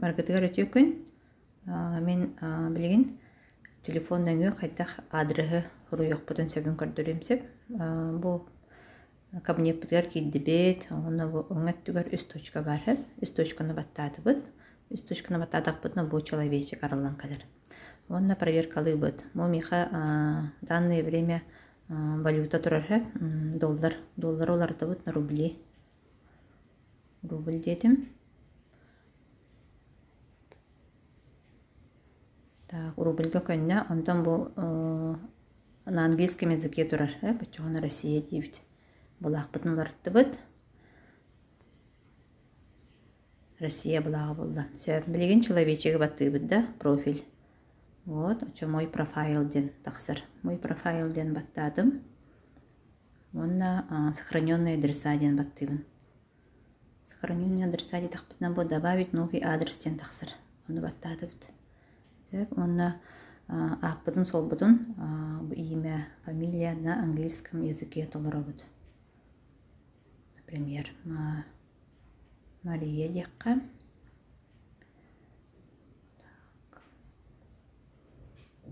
маргытыгар өтөкөн мен билген телефон нөңө кайтах адресը хуруйокпутун сөбүн көрдөрүмсеп бу кабинеттер киддибет оны оңаттыгар үст точка бар хеп үст точканы баттатыбыт үст точканы баттатакпыт бу человечек арылан калар онна проверкалы быт момиха данное время валюта турар хеп доллар олардыбыт на рубли рубль дедим так рубльга көннө онтон бу на английском языке турар бачугана Россия дейбит булакпытын олардыбыт Россия булага болду сөп билген человечеги баттыбыт да профиль вот очо мой профайл ден таксыр мой профайл ден баттадым онна сохраненные адреса ден баттыбын сохраненные адреса ди такпытынан бу добавить новый адрес ден таксыр оны баттадыбыт сөп онна аппытын солбутун имя фамилия на английском языке толоробут например Мария декка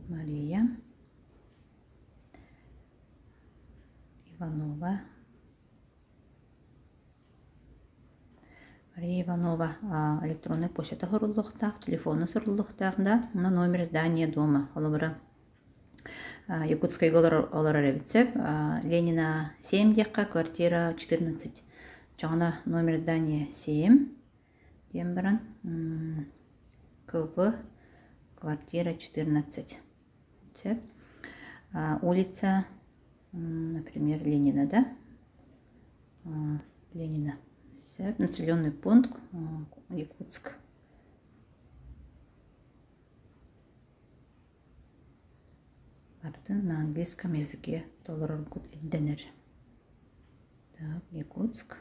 Мария Иванова Мария Иванова электронный почта хоруллуктак телефоны соруллуктак да номер здания дома олобра Якутской олораребитсеп Ленина 7 декка квартира 14 Чона номер здания 7 Дембран КВ квартира 14 улица например Ленина, да? Ленина. Населенный пункт Якутск. На английском языке толороргут идденер. Так, Якутск.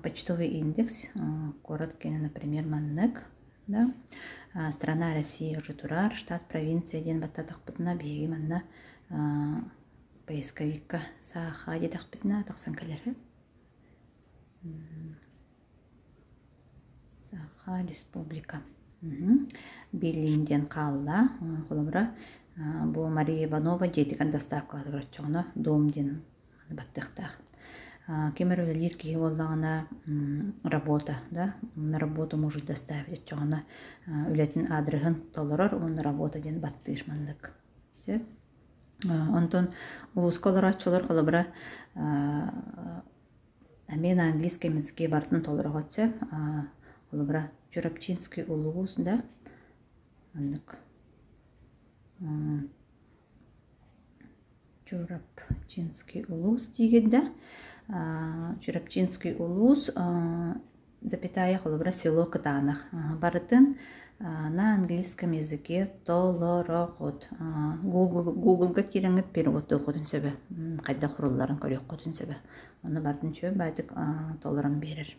Почтовый индекс, короткий, например, Маннек, да? Страна Россия уже турар, штат, провинция, ден баттатах путна, беги манна поисковика саха дедах путна, таксан калеры. Саха республика. Берлинден қалла, холобра, бу Мария Иванова жетігін доставка адығырчығына дом ден баттықтақ. Кемер өлелер кеге болдағына работа, да? На работу может доставить отчығына өлетін адрығын толырар, он работа ден баттышмандық. Онтон улускалар атчылар қолыбыра мен английский языке бартын толырық отчы, қолыбыра Чурапчинский улуғыз, да? Чурапчинский улус дегенде Чурапчинский улус запятая холобра село Катанах барытын на английском языке толорогот Google-га киреңіп перевод оқытын сөбі қайда құрылларын көрек қотын сөбі оны бардың сөбі бәдік толырын берір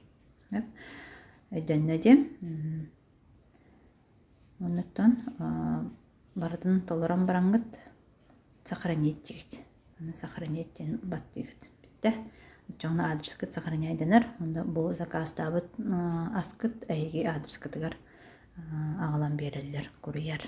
өйденне де онықтан бардың толырын бараңғыт сохранить дегет сохранить ден бат дегет бітті Жаңа адрес кыт сохраняйдынар, онда бұл заказ табыт аскыт әйге адрес кытыгар ағалан берілдер, көрияр.